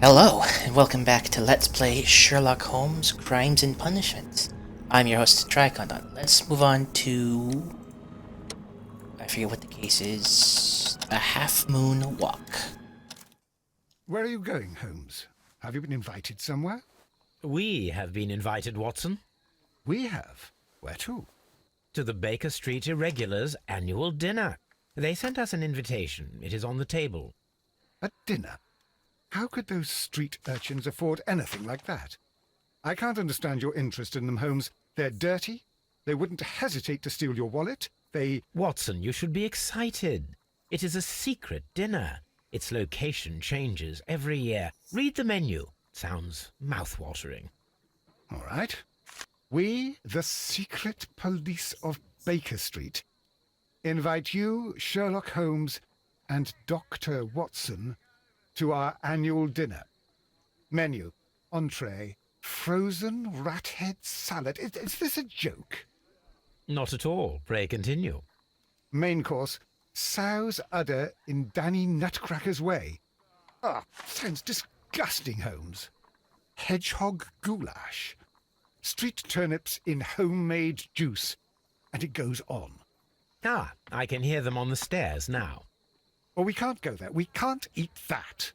Hello, and welcome back to Let's Play Sherlock Holmes, Crimes and Punishments. I'm your host, Tricondon. Let's move on to... I forget what the case is... A half-moon walk. Where are you going, Holmes? Have you been invited somewhere? We have been invited, Watson. We have. Where to? To the Baker Street Irregulars' annual dinner. They sent us an invitation. It is on the table. A dinner? How could those street urchins afford anything like that? I can't understand your interest in them, Holmes. They're dirty. They wouldn't hesitate to steal your wallet. Watson, you should be excited. It is a secret dinner. Its location changes every year. Read the menu. Sounds mouth-watering. All right. We, the secret police of Baker Street, invite you, Sherlock Holmes, and Dr. Watson to our annual dinner. Menu, entree, frozen rat head salad. Is this a joke? Not at all. Pray continue. Main course, sow's udder in Danny Nutcracker's way. Sounds disgusting, Holmes. Hedgehog goulash. Street turnips in homemade juice. And it goes on. I can hear them on the stairs now. Well, we can't go there. We can't eat that.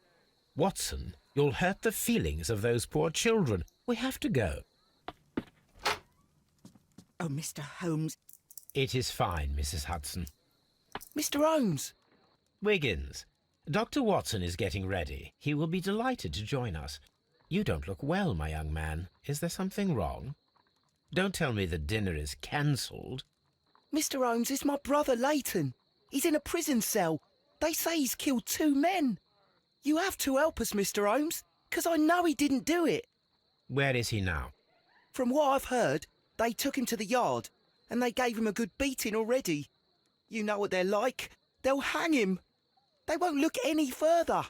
Watson, you'll hurt the feelings of those poor children. We have to go. Oh, Mr. Holmes. It is fine, Mrs. Hudson. Mr. Holmes! Wiggins, Dr. Watson is getting ready. He will be delighted to join us. You don't look well, my young man. Is there something wrong? Don't tell me the dinner is cancelled. Mr. Holmes, it's my brother Leighton. He's in a prison cell. They say he's killed 2 men. You have to help us, Mr. Holmes, 'cause I know he didn't do it. Where is he now? From what I've heard, they took him to the yard, and they gave him a good beating already. You know what they're like. They'll hang him. They won't look any further.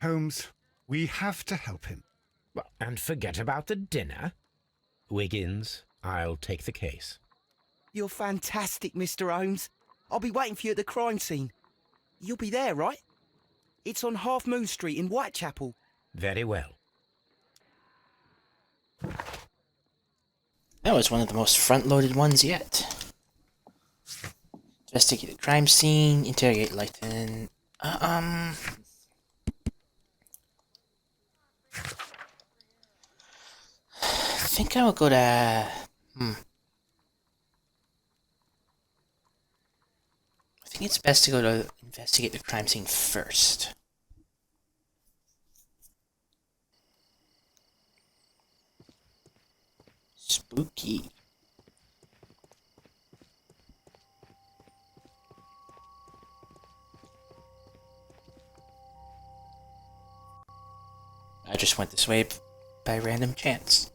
Holmes, we have to help him. Well, and forget about the dinner. Wiggins, I'll take the case. You're fantastic, Mr. Holmes. I'll be waiting for you at the crime scene. You'll be there, right? It's on Half Moon Street in Whitechapel. Very well. That was one of the most front-loaded ones yet. Investigate the crime scene, interrogate Leighton. I think I will go to... I think it's best to go to investigate the crime scene first. Spooky. I just went this way by random chance.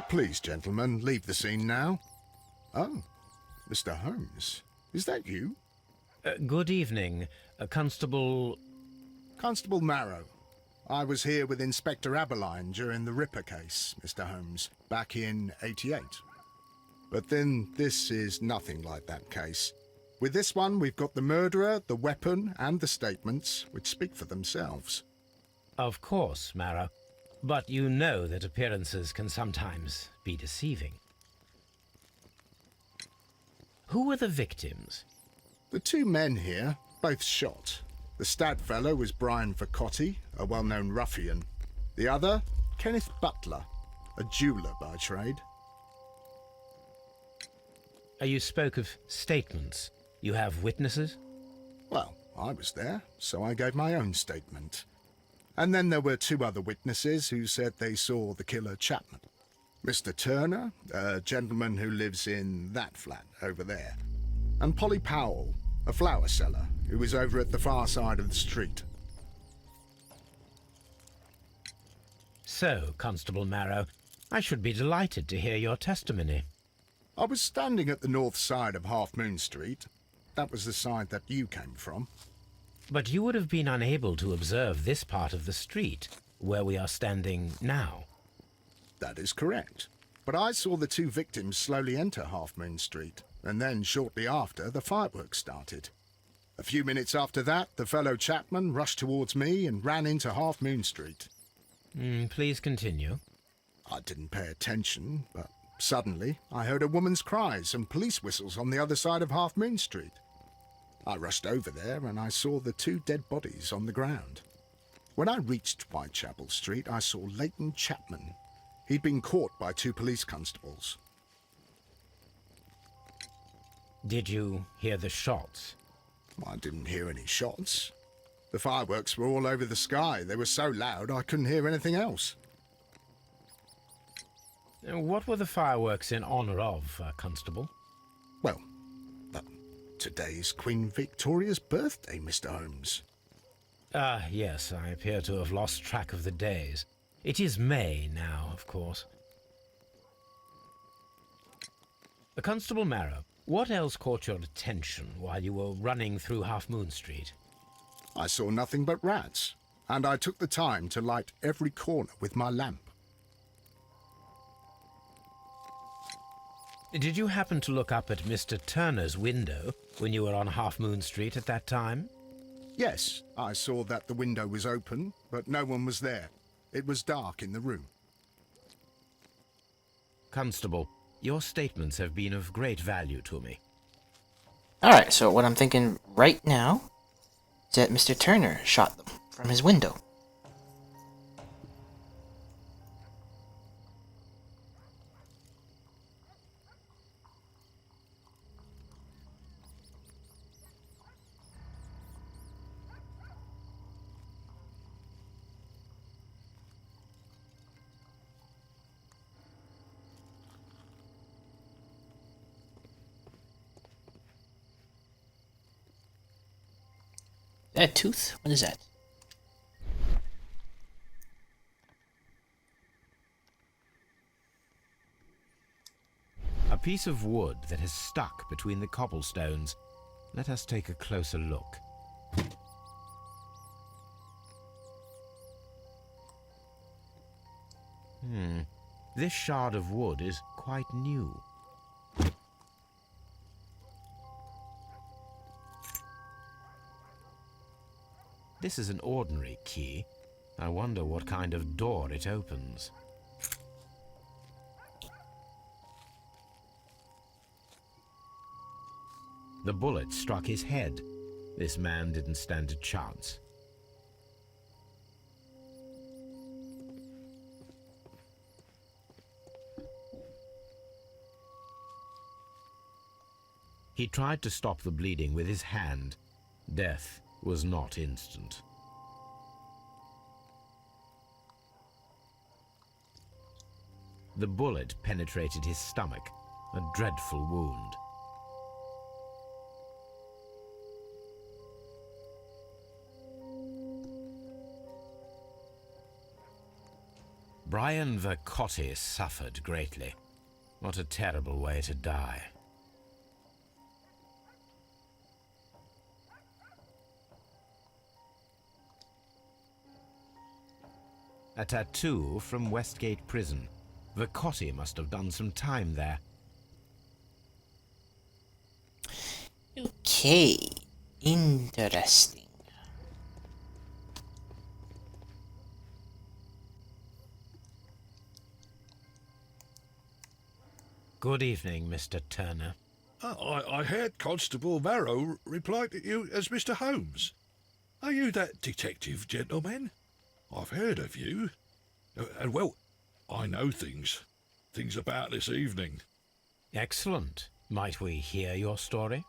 Please, gentlemen, leave the scene now. Oh, Mr. Holmes, is that you? Good evening, Constable... Constable Marrow. I was here with Inspector Aberline during the Ripper case, Mr. Holmes, back in '88. But then this is nothing like that case. With this one, we've got the murderer, the weapon, and the statements, which speak for themselves. Of course, Marrow. But you know that appearances can sometimes be deceiving. Who were the victims? The 2 men here, both shot. The stout fellow was Brian Vercotti, a well-known ruffian. The other, Kenneth Butler, a jeweller by trade. You spoke of statements. You have witnesses? Well, I was there, so I gave my own statement. And then there were 2 other witnesses who said they saw the killer Chapman. Mr. Turner, a gentleman who lives in that flat over there. And Polly Powell, a flower seller, who was over at the far side of the street. So, Constable Marrow, I should be delighted to hear your testimony. I was standing at the north side of Half Moon Street. That was the side that you came from. But you would have been unable to observe this part of the street, where we are standing now. That is correct. But I saw the 2 victims slowly enter Half Moon Street, and then shortly after, the fireworks started. A few minutes after that, the fellow chapman rushed towards me and ran into Half Moon Street. Please continue. I didn't pay attention, but suddenly I heard a woman's cries and police whistles on the other side of Half Moon Street. I rushed over there and I saw the 2 dead bodies on the ground. When I reached Whitechapel Street, I saw Leighton Chapman. He'd been caught by 2 police constables. Did you hear the shots? I didn't hear any shots. The fireworks were all over the sky. They were so loud I couldn't hear anything else. What were the fireworks in honour of, Constable? Well, today's Queen Victoria's birthday, Mr. Holmes. Yes, I appear to have lost track of the days. It is May now, of course. Constable Marrow, what else caught your attention while you were running through Half Moon Street? I saw nothing but rats, and I took the time to light every corner with my lamp. Did you happen to look up at Mr. Turner's window when you were on Half Moon Street at that time? Yes, I saw that the window was open, but no one was there. It was dark in the room. Constable, your statements have been of great value to me. Alright, so what I'm thinking right now is that Mr. Turner shot them from his window. That tooth? What is that? A piece of wood that has stuck between the cobblestones. Let us take a closer look. This shard of wood is quite new. This is an ordinary key. I wonder what kind of door it opens. The bullet struck his head. This man didn't stand a chance. He tried to stop the bleeding with his hand. Death was not instant. The bullet penetrated his stomach, a dreadful wound. Brian Vercotti suffered greatly. What a terrible way to die. A tattoo from Westgate Prison. Vercotti must have done some time there. Okay, interesting. Good evening, Mr. Turner. I heard Constable Marrow reply to you as Mr. Holmes. Are you that detective gentleman? I've heard of you. And, well, I know things about this evening. Excellent. Might we hear your story?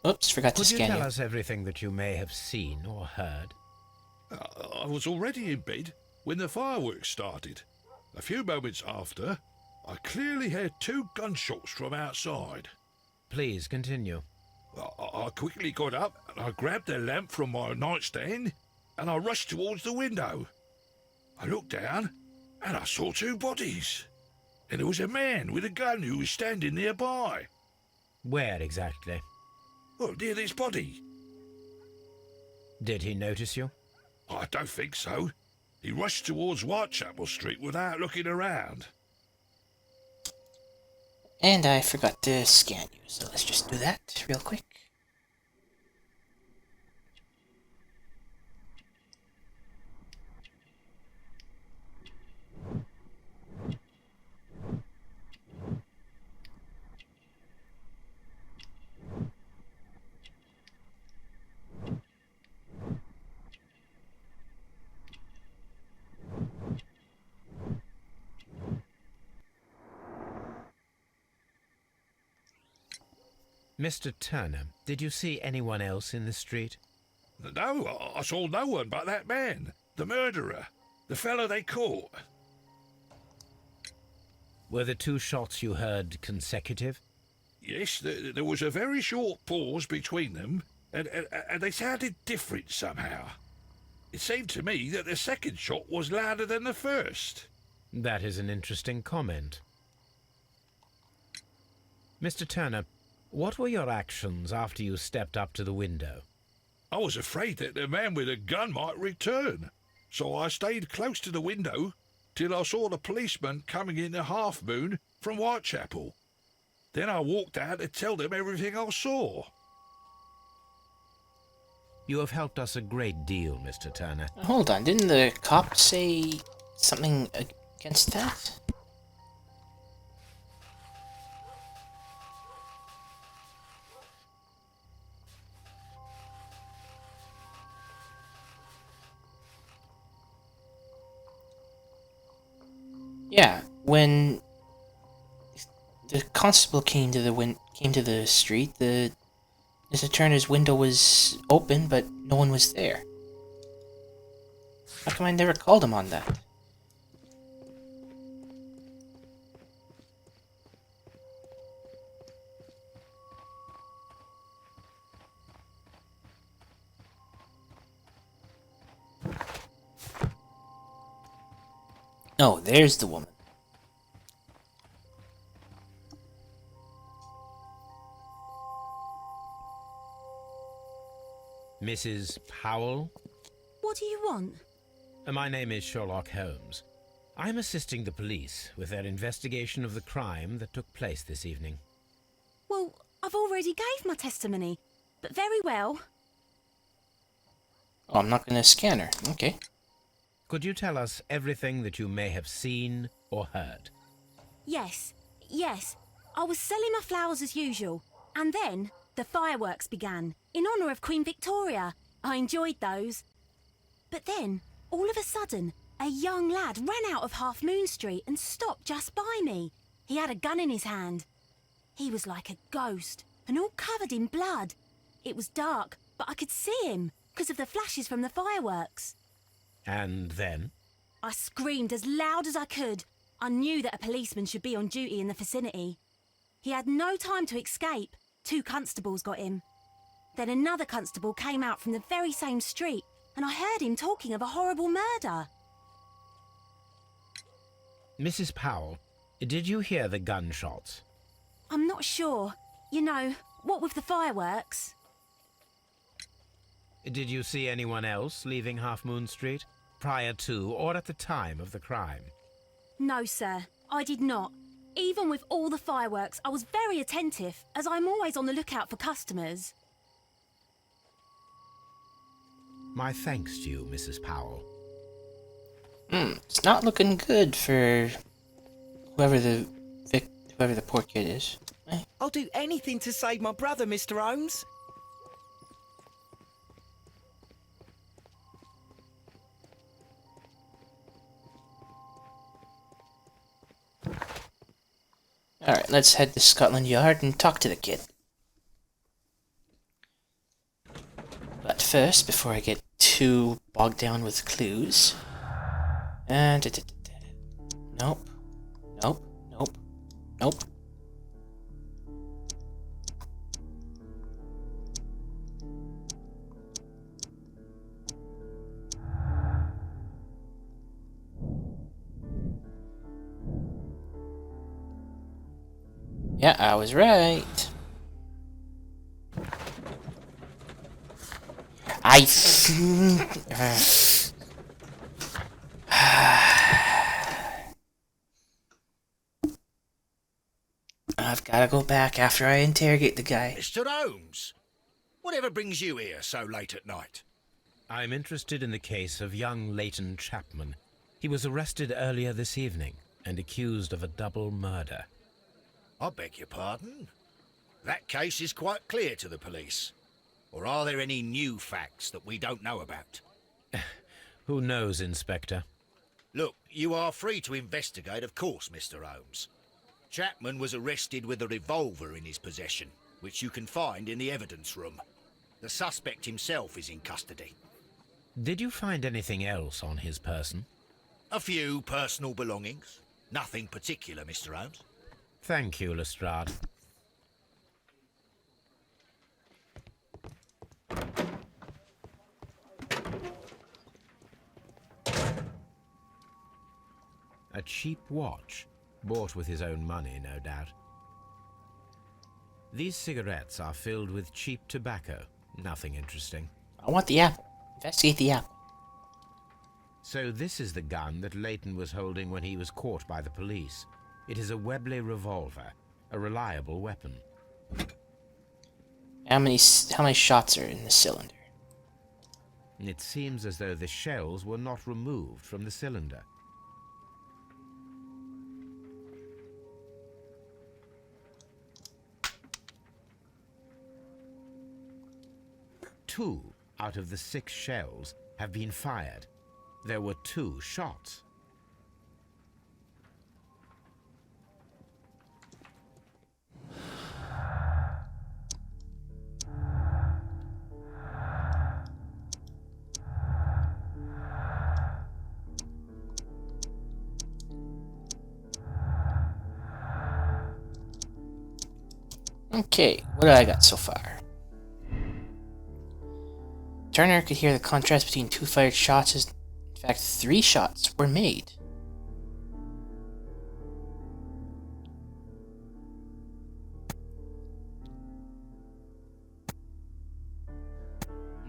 Oops, forgot to Could you scan tell you. us everything that you may have seen or heard? I was already in bed when the fireworks started. A few moments after, I clearly heard 2 gunshots from outside. Please continue. I quickly got up and I grabbed the lamp from my nightstand and I rushed towards the window. I looked down and I saw 2 bodies. And there was a man with a gun who was standing nearby. Where exactly? Well, near this body. Did he notice you? I don't think so. He rushed towards Whitechapel Street without looking around. And I forgot to scan you, so let's just do that real quick. Mr. Turner, did you see anyone else in the street? No, I saw no one but that man, the murderer, the fellow they caught. Were the two shots you heard consecutive? Yes, there was a very short pause between them, and they sounded different somehow. It seemed to me that the second shot was louder than the first. That is an interesting comment. Mr. Turner, what were your actions after you stepped up to the window? I was afraid that the man with a gun might return, so I stayed close to the window till I saw the policeman coming in the Half Moon from Whitechapel. Then I walked out to tell them everything I saw. You have helped us a great deal, Mr. Turner. Hold on, didn't the cop say something against that? Yeah, when the constable came to the street, Mr. Turner's window was open, but no one was there. How come I never called him on that? Oh, there's the woman. Mrs. Powell? What do you want? My name is Sherlock Holmes. I'm assisting the police with their investigation of the crime that took place this evening. Well, I've already gave my testimony, but very well. Oh, I'm not gonna scan her. Okay. Could you tell us everything that you may have seen or heard? Yes. I was selling my flowers as usual, and then the fireworks began, in honour of Queen Victoria. I enjoyed those. But then, all of a sudden, a young lad ran out of Half Moon Street and stopped just by me. He had a gun in his hand. He was like a ghost, and all covered in blood. It was dark, but I could see him, because of the flashes from the fireworks. And then? I screamed as loud as I could. I knew that a policeman should be on duty in the vicinity. He had no time to escape. 2 constables got him. Then another constable came out from the very same street, and I heard him talking of a horrible murder. Mrs. Powell, did you hear the gunshots? I'm not sure. You know, what with the fireworks? Did you see anyone else leaving Half Moon Street, prior to or at the time of the crime? No, sir, I did not. Even with all the fireworks, I was very attentive, as I'm always on the lookout for customers. My thanks to you, Mrs. Powell. It's not looking good for whoever the poor kid is. I'll do anything to save my brother, Mr. Holmes. Alright, let's head to Scotland Yard and talk to the kid. But first, before I get too bogged down with clues... And... Nope. Yeah, I was right. I've gotta go back after I interrogate the guy. Mr. Holmes, whatever brings you here so late at night? I'm interested in the case of young Leighton Chapman. He was arrested earlier this evening and accused of a double murder. I beg your pardon? That case is quite clear to the police. Or are there any new facts that we don't know about? Who knows, Inspector? Look, you are free to investigate, of course, Mr. Holmes. Chapman was arrested with a revolver in his possession. which you can find in the evidence room. The suspect himself is in custody. Did you find anything else on his person? A few personal belongings. Nothing particular, Mr. Holmes. Thank you, Lestrade. A cheap watch, bought with his own money, no doubt. These cigarettes are filled with cheap tobacco. Nothing interesting. I want the apple. Investigate the apple. So this is the gun that Leighton was holding when he was caught by the police. It is a Webley revolver, a reliable weapon. How many shots are in the cylinder? It seems as though the shells were not removed from the cylinder. Two out of the 6 shells have been fired. There were 2 shots. Okay, what do I got so far? Turner could hear the contrast between 2 fired shots. In fact, 3 shots were made.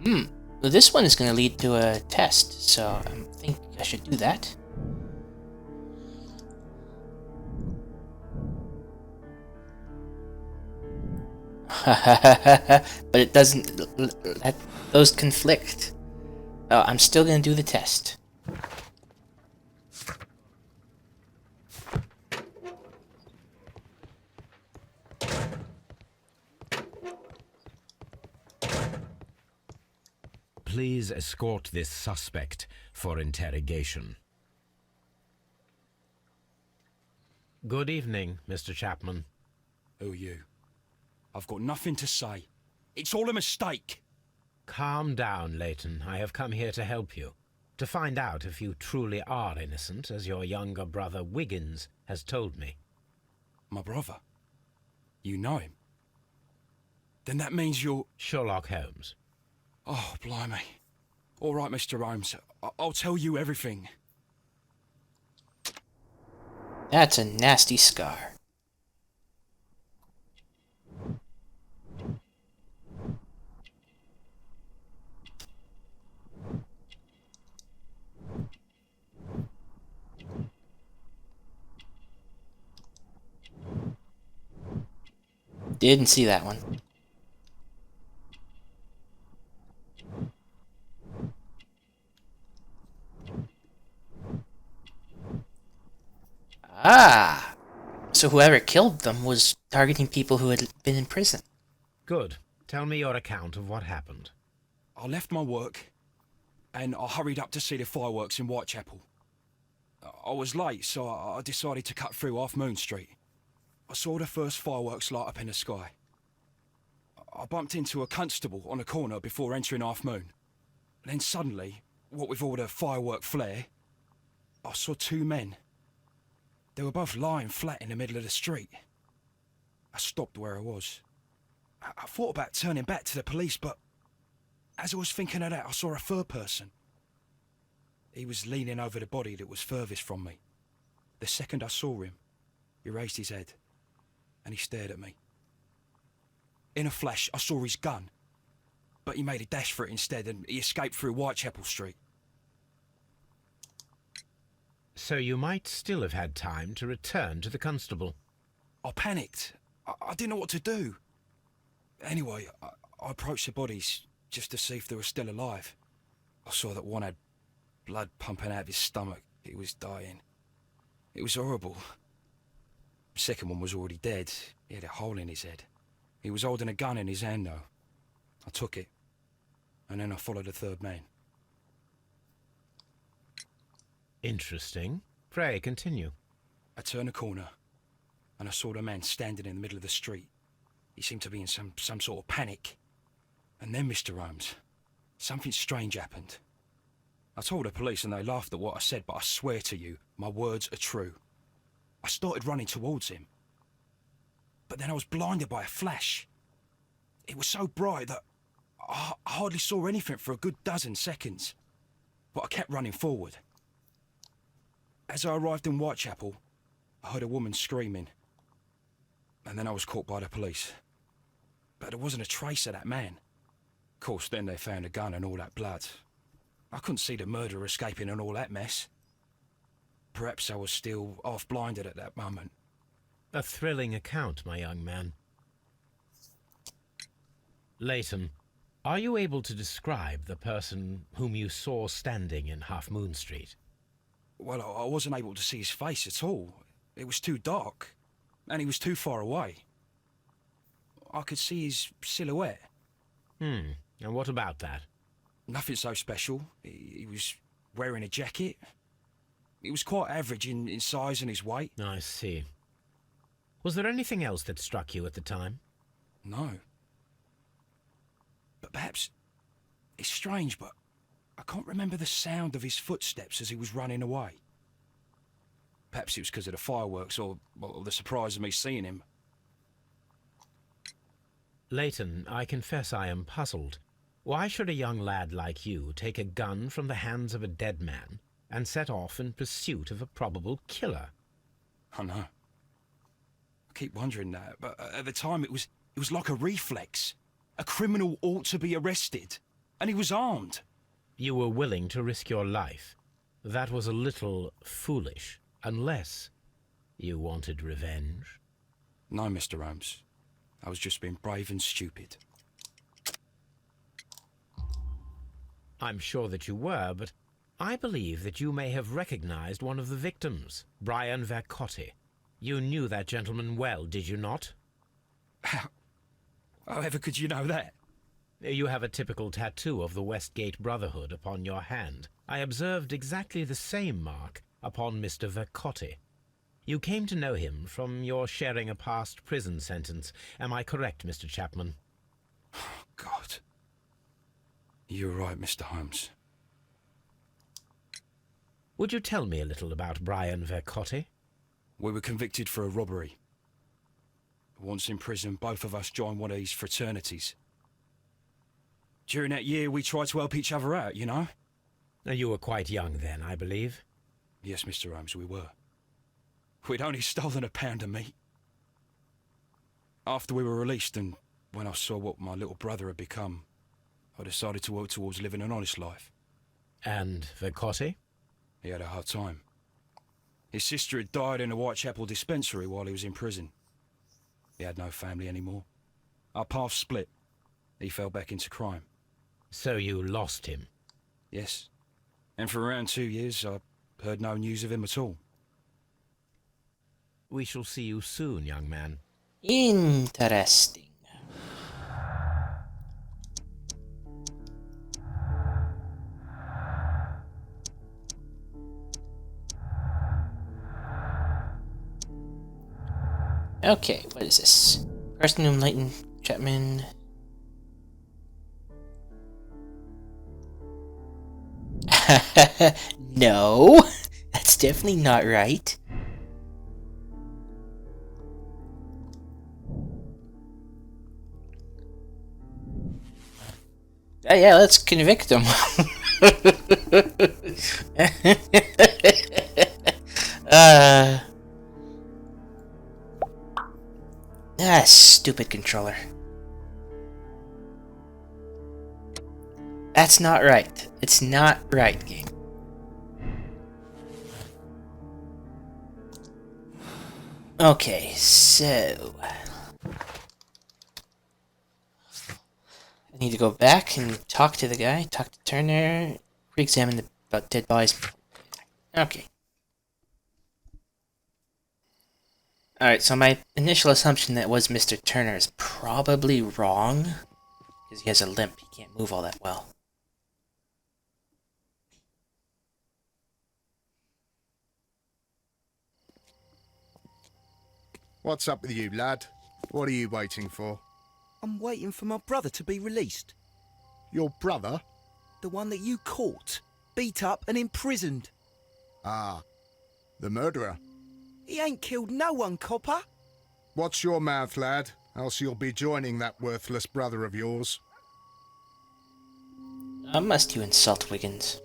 Well, this one is going to lead to a test, so I think I should do that. But it doesn't. Those conflict. Oh, I'm still gonna do the test. Please escort this suspect for interrogation. Good evening, Mr. Chapman. Who are you? I've got nothing to say. It's all a mistake. Calm down, Leighton. I have come here to help you. To find out if you truly are innocent, as your younger brother Wiggins has told me. My brother? You know him? Then that means you're... Sherlock Holmes. Oh, blimey. All right, Mr. Holmes. I'll tell you everything. That's a nasty scar. Didn't see that one. Ah! So whoever killed them was targeting people who had been in prison. Good. Tell me your account of what happened. I left my work, and I hurried up to see the fireworks in Whitechapel. I was late, so I decided to cut through Half Moon Street. I saw the first fireworks light up in the sky. I bumped into a constable on a corner before entering Half Moon. Then suddenly, what with all the firework flare, I saw 2 men. They were both lying flat in the middle of the street. I stopped where I was. I thought about turning back to the police, but as I was thinking of that, I saw a third person. He was leaning over the body that was furthest from me. The second I saw him, he raised his head, and he stared at me. In a flash, I saw his gun, but he made a dash for it instead, and he escaped through Whitechapel Street. So you might still have had time to return to the constable. I panicked. I didn't know what to do. Anyway, I approached the bodies just to see if they were still alive. I saw that one had blood pumping out of his stomach. He was dying. It was horrible. The second one was already dead. He had a hole in his head. He was holding a gun in his hand, though. I took it, and then I followed the third man. Interesting. Pray, continue. I turned a corner, and I saw the man standing in the middle of the street. He seemed to be in some sort of panic. And then, Mr. Holmes, something strange happened. I told the police and they laughed at what I said, but I swear to you, my words are true. I started running towards him. But then I was blinded by a flash. It was so bright that I hardly saw anything for a good dozen seconds. But I kept running forward. As I arrived in Whitechapel, I heard a woman screaming. And then I was caught by the police. But there wasn't a trace of that man. Of course, then they found a gun and all that blood. I couldn't see the murderer escaping and all that mess. Perhaps I was still half-blinded at that moment. A thrilling account, my young man. Leighton, are you able to describe the person whom you saw standing in Half Moon Street? Well, I wasn't able to see his face at all. It was too dark, and he was too far away. I could see his silhouette. And what about that? Nothing so special. He was wearing a jacket. He was quite average in size and his weight. I see. Was there anything else that struck you at the time? No. But perhaps it's strange, but I can't remember the sound of his footsteps as he was running away. Perhaps it was because of the fireworks or the surprise of me seeing him. Leighton, I confess I am puzzled. Why should a young lad like you take a gun from the hands of a dead man and set off in pursuit of a probable killer? I know. I keep wondering that, but at the time it was like a reflex. A criminal ought to be arrested, and he was armed. You were willing to risk your life. That was a little foolish, unless you wanted revenge. No, Mr. Holmes. I was just being brave and stupid. I'm sure that you were, but I believe that you may have recognized one of the victims, Brian Vercotti. You knew that gentleman well, did you not? However could you know that? You have a typical tattoo of the Westgate Brotherhood upon your hand. I observed exactly the same mark upon Mr. Vercotti. You came to know him from your sharing a past prison sentence. Am I correct, Mr. Chapman? Oh, God. You're right, Mr. Holmes. Would you tell me a little about Brian Vercotti? We were convicted for a robbery. Once in prison, both of us joined one of these fraternities. During that year, we tried to help each other out, you know? You were quite young then, I believe. Yes, Mr. Holmes, we were. We'd only stolen a pound of meat. After we were released, and when I saw what my little brother had become, I decided to work towards living an honest life. And Vercotti? He had a hard time. His sister had died in a Whitechapel dispensary while he was in prison. He had no family anymore. Our paths split. He fell back into crime. So you lost him? Yes. And for around 2 years, I heard no news of him at all. We shall see you soon, young man. Interesting. Okay, what is this? Person whom Leighton Chapman... No, that's definitely not right. Yeah, let's convict him. Stupid controller. That's not right. It's not right, game. Okay, so... I need to go back and talk to the guy, talk to Turner, re-examine the dead bodies. Okay. Alright, so my initial assumption that was Mr. Turner is probably wrong, because he has a limp, he can't move all that well. What's up with you, lad? What are you waiting for? I'm waiting for my brother to be released. Your brother? The one that you caught, beat up and imprisoned. Ah, the murderer. He ain't killed no one, copper. Watch your mouth, lad, else you'll be joining that worthless brother of yours. Must you insult Wiggins?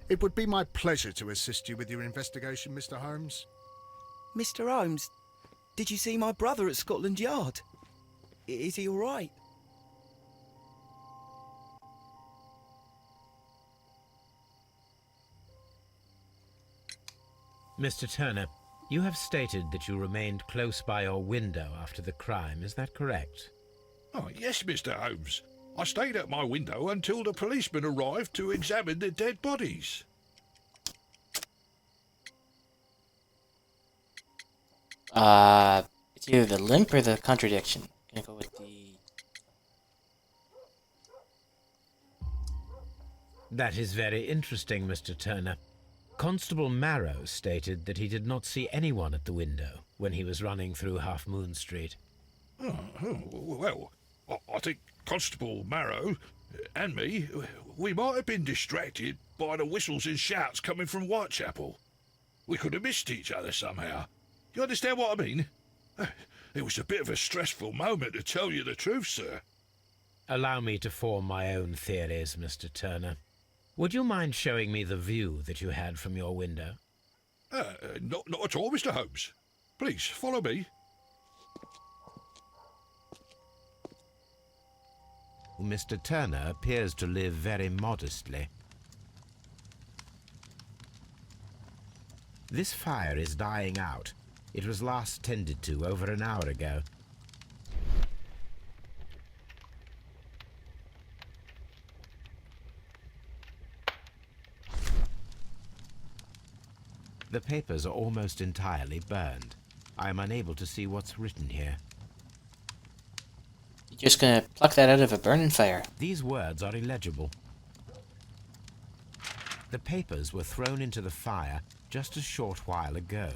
It would be my pleasure to assist you with your investigation, Mr. Holmes. Mr. Holmes, did you see my brother at Scotland Yard? Is he all right? Mr. Turner, you have stated that you remained close by your window after the crime, is that correct? Oh, yes, Mr. Holmes. I stayed at my window until the policeman arrived to examine the dead bodies. It's either the limp or the contradiction. Gonna go with the... That is very interesting, Mr. Turner. Constable Marrow stated that he did not see anyone at the window when he was running through Half Moon Street. Well, I think Constable Marrow and me, we might have been distracted by the whistles and shouts coming from Whitechapel. We could have missed each other somehow. You understand what I mean? It was a bit of a stressful moment, to tell you the truth, sir. Allow me to form my own theories, Mr. Turner. Would you mind showing me the view that you had from your window? Not at all, Mr. Holmes. Please, follow me. Mr. Turner appears to live very modestly. This fire is dying out. It was last tended to over an hour ago. The papers are almost entirely burned. I am unable to see what's written here. You're just gonna pluck that out of a burning fire. These words are illegible. The papers were thrown into the fire just a short while ago.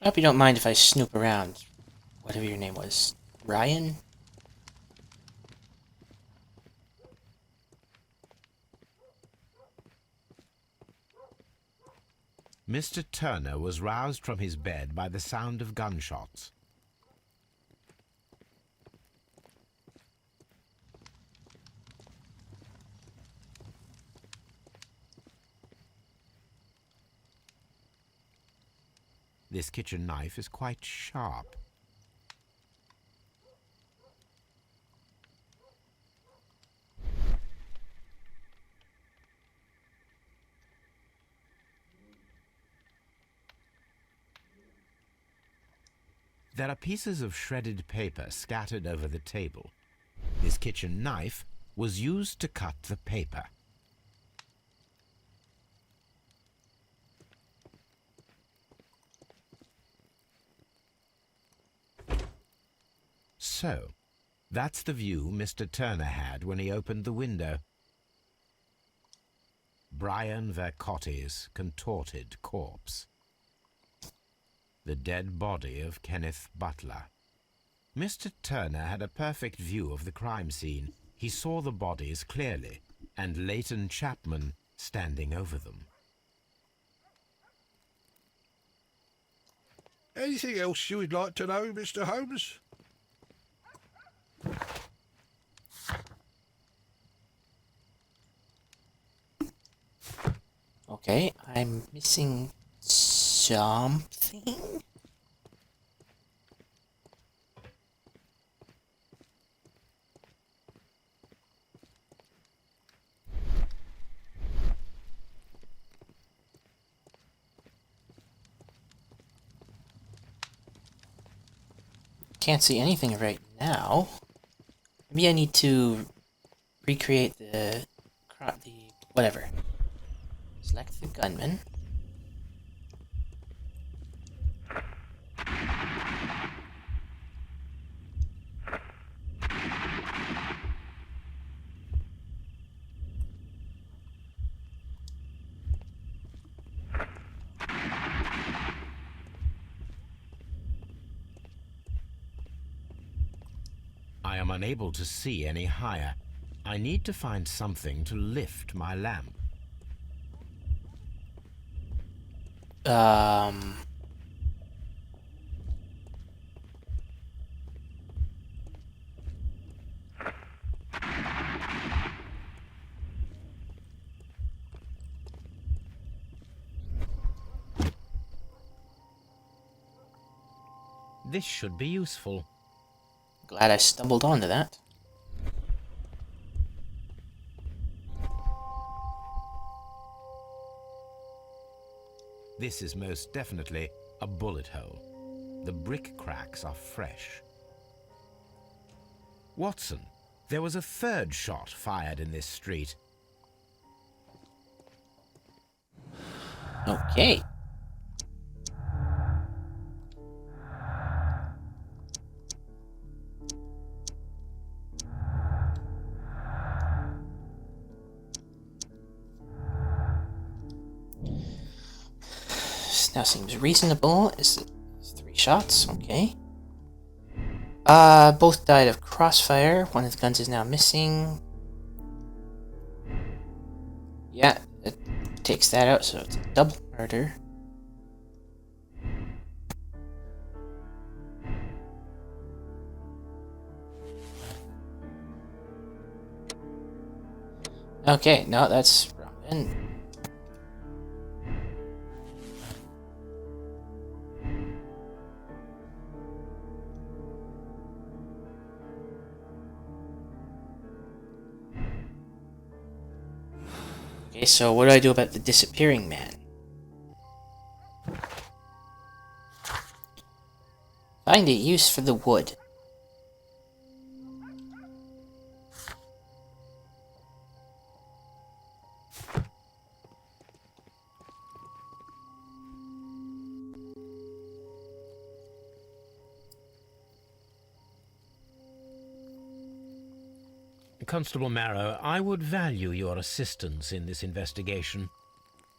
I hope you don't mind if I snoop around. Whatever your name was. Ryan? Mr. Turner was roused from his bed by the sound of gunshots. This kitchen knife is quite sharp. There are pieces of shredded paper scattered over the table. This kitchen knife was used to cut the paper. So, that's the view Mr. Turner had when he opened the window. Brian Vercotti's contorted corpse. The dead body of Kenneth Butler. Mr. Turner had a perfect view of the crime scene. He saw the bodies clearly, and Leighton Chapman standing over them. Anything else you would like to know, Mr. Holmes? Okay, I'm missing something? Can't see anything right now. Maybe I need to recreate the whatever. Select the gunman. I am unable to see any higher. I need to find something to lift my lamp. This should be useful. Glad I stumbled onto that. This is most definitely a bullet hole. The brick cracks are fresh. Watson, there was a third shot fired in this street. Okay. Now seems reasonable. Is 3 shots? Okay. Both died of crossfire. One of the guns is now missing. Yeah, it takes that out, so it's a double murder. Okay, no, that's wrong. And okay, so what do I do about the disappearing man? Find a use for the wood. Constable Marrow, I would value your assistance in this investigation.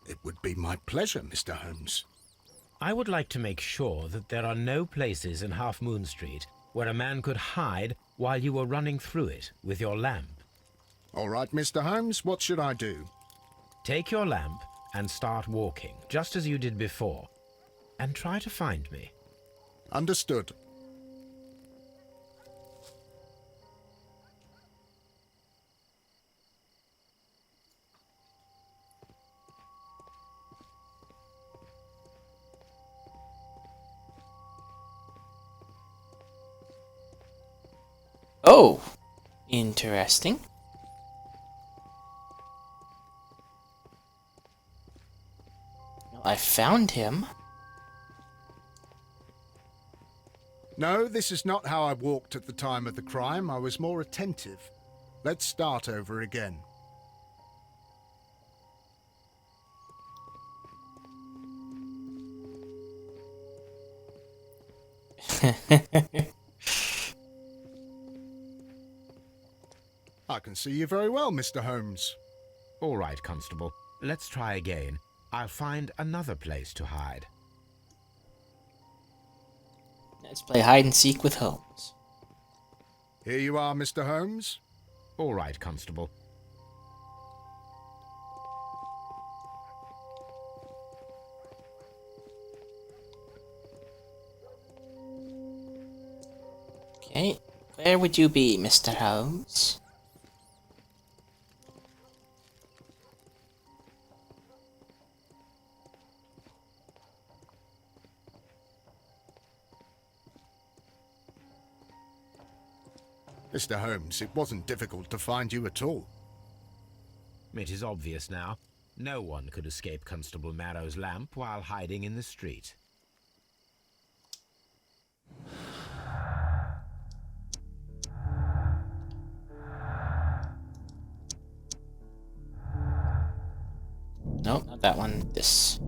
It would be my pleasure, Mr. Holmes. I would like to make sure that there are no places in Half Moon Street where a man could hide while you were running through it with your lamp. All right, Mr. Holmes, what should I do? Take your lamp and start walking, just as you did before, and try to find me. Understood. Oh, interesting. Well, I found him. No, this is not how I walked at the time of the crime. I was more attentive. Let's start over again. I can see you very well, Mr. Holmes. All right, Constable. Let's try again. I'll find another place to hide. Let's play hide and seek with Holmes. Here you are, Mr. Holmes. All right, Constable. Okay, where would you be, Mr. Holmes? Mr. Holmes, it wasn't difficult to find you at all. It is obvious now. No one could escape Constable Marrow's lamp while hiding in the street. No, not that one. This.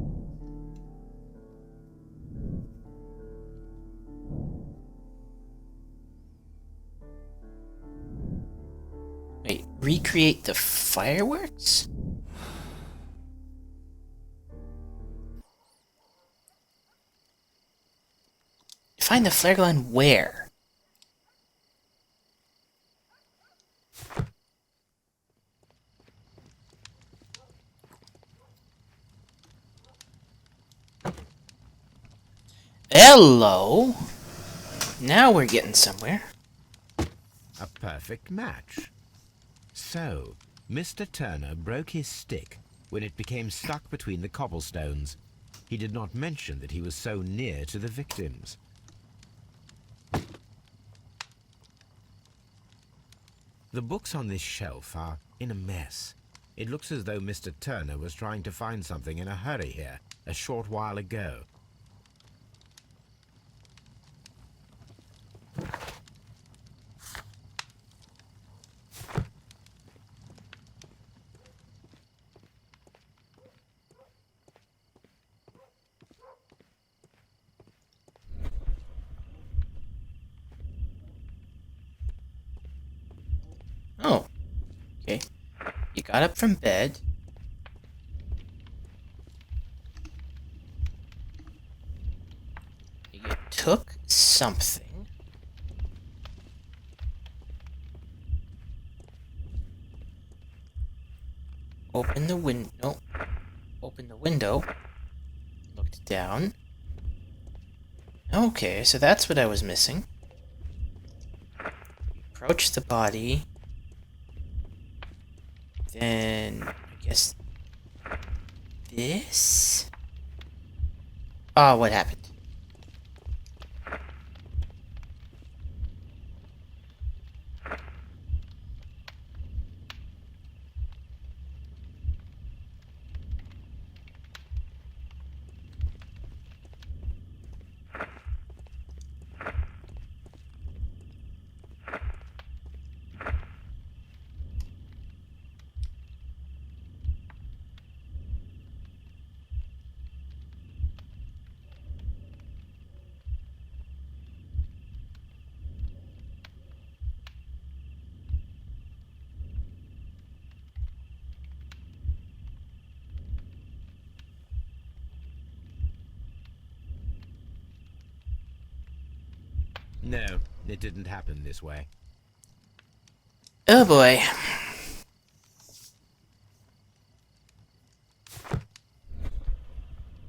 Wait, recreate the fireworks? Find the flare gun where? Hello! Now we're getting somewhere. A perfect match. So, Mr. Turner broke his stick when it became stuck between the cobblestones. He did not mention that he was so near to the victims. The books on this shelf are in a mess. It looks as though Mr. Turner was trying to find something in a hurry here a short while ago. Oh. Okay. You got up from bed. You took something. Open the window. Open the window. Looked down. Okay, so that's what I was missing. Approach the body. Then, I guess... this? Oh, what happened? No, it didn't happen this way. Oh boy.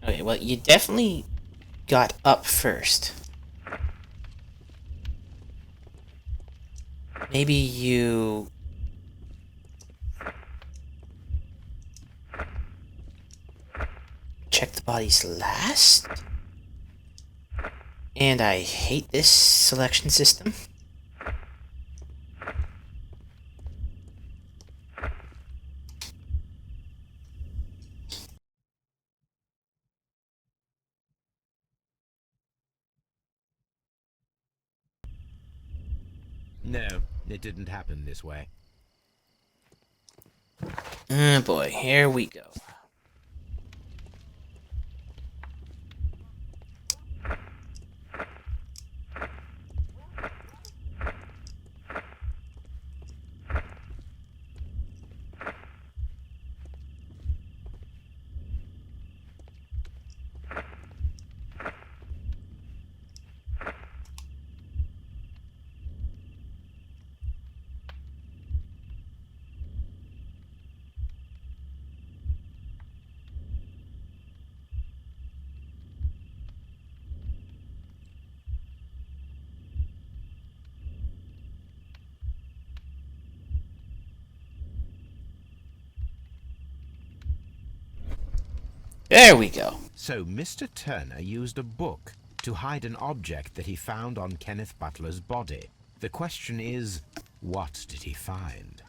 Okay, well, you definitely got up first. Maybe you... check the bodies last? And I hate this selection system. No, it didn't happen this way. Oh boy, here we go. There we go. So Mr. Turner used a book to hide an object that he found on Kenneth Butler's body. The question is, what did he find?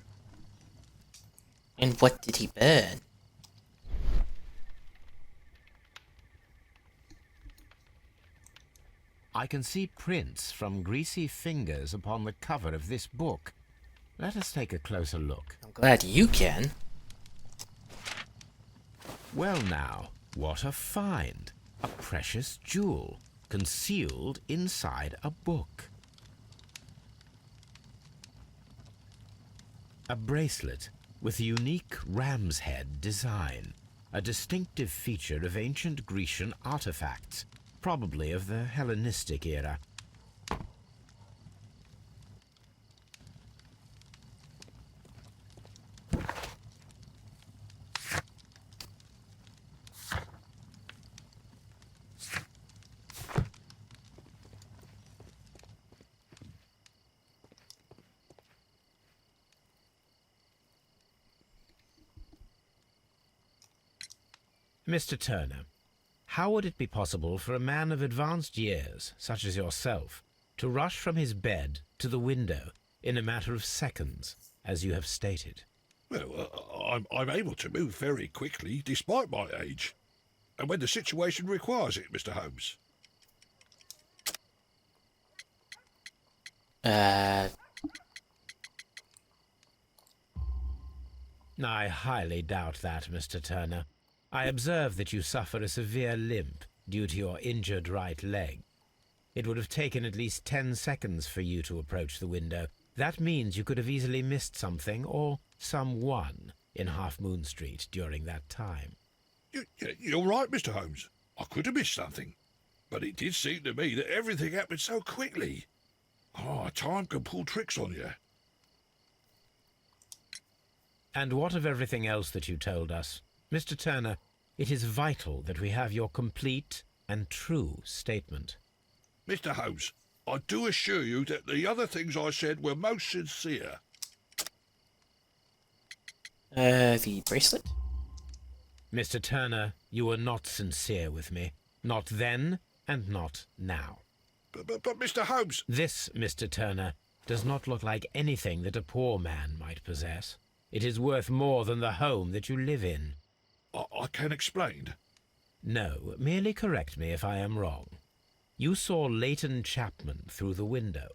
And what did he burn? I can see prints from greasy fingers upon the cover of this book. Let us take a closer look. I'm glad you can. Well now, what a find! A precious jewel, concealed inside a book. A bracelet with a unique ram's head design, a distinctive feature of ancient Grecian artifacts, probably of the Hellenistic era. Mr. Turner, how would it be possible for a man of advanced years, such as yourself, to rush from his bed to the window in a matter of seconds, as you have stated? Well, I'm able to move very quickly, despite my age. And when the situation requires it, Mr. Holmes. I highly doubt that, Mr. Turner. I observe that you suffer a severe limp due to your injured right leg. It would have taken at least 10 seconds for you to approach the window. That means you could have easily missed something or someone in Half Moon Street during that time. You're right, Mr. Holmes. I could have missed something. But it did seem to me that everything happened so quickly. Time can pull tricks on you. And what of everything else that you told us? Mr. Turner, it is vital that we have your complete and true statement. Mr. Holmes, I do assure you that the other things I said were most sincere. The bracelet? Mr. Turner, you were not sincere with me. Not then, and not now. But Mr. Holmes... This, Mr. Turner, does not look like anything that a poor man might possess. It is worth more than the home that you live in. I can explain. No, merely correct me if I am wrong. You saw Leighton Chapman through the window,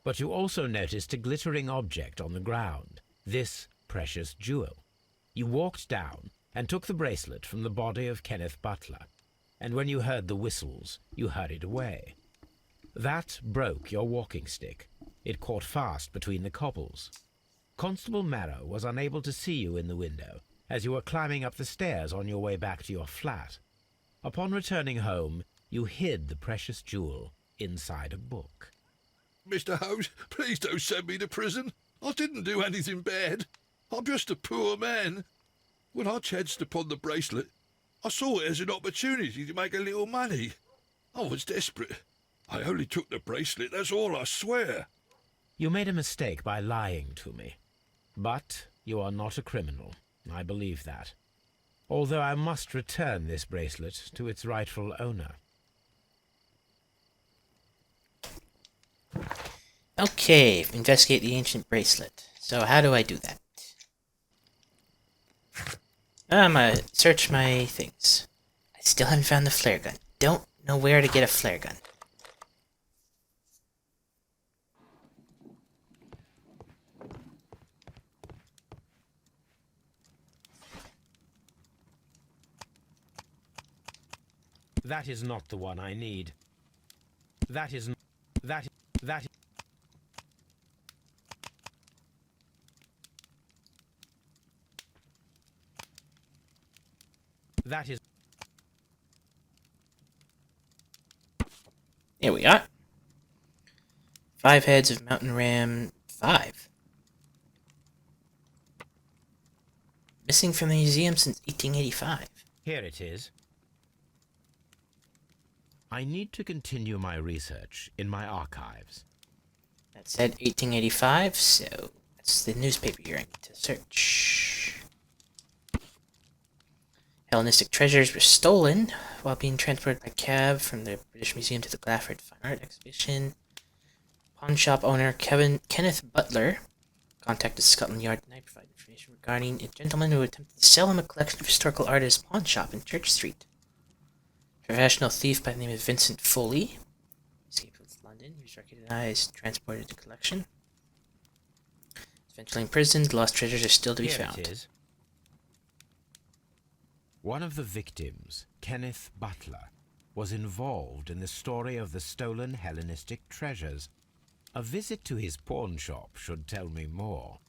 but you also noticed a glittering object on the ground, this precious jewel. You walked down and took the bracelet from the body of Kenneth Butler, and when you heard the whistles, you hurried away. That broke your walking stick. It caught fast between the cobbles. Constable Marrow was unable to see you in the window as you were climbing up the stairs on your way back to your flat. Upon returning home, you hid the precious jewel inside a book. Mr. Holmes, please don't send me to prison. I didn't do anything bad. I'm just a poor man. When I chanced upon the bracelet, I saw it as an opportunity to make a little money. I was desperate. I only took the bracelet, that's all, I swear. You made a mistake by lying to me. But you are not a criminal. I believe that. Although I must return this bracelet to its rightful owner. Okay, investigate the ancient bracelet. So how do I do that? I'm gonna search my things. I still haven't found the flare gun. Don't know where to get a flare gun. That is not the one I need. That is that is. Here we are. 5 heads of mountain ram 5. Missing from the museum since 1885. Here it is. I need to continue my research in my archives. That said 1885, so that's the newspaper here I need to search. Hellenistic treasures were stolen while being transported by cab from the British Museum to the Glafford Fine Art Exhibition. Pawn shop owner Kenneth Butler contacted Scotland Yard tonight to provide information regarding a gentleman who attempted to sell him a collection of historical art at his pawn shop in Church Street. Professional thief by the name of Vincent Foley escaped with London. He was recognized, transported to collection. Eventually imprisoned. Lost treasures are still to be found. It is. One of the victims, Kenneth Butler, was involved in the story of the stolen Hellenistic treasures. A visit to his pawn shop should tell me more.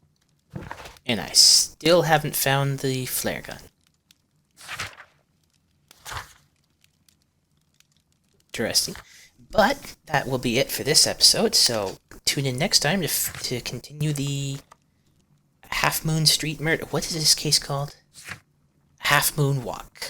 And I still haven't found the flare gun. Interesting. But that will be it for this episode, so tune in next time to continue the Half Moon Street murder. What is this case called? Half Moon Walk.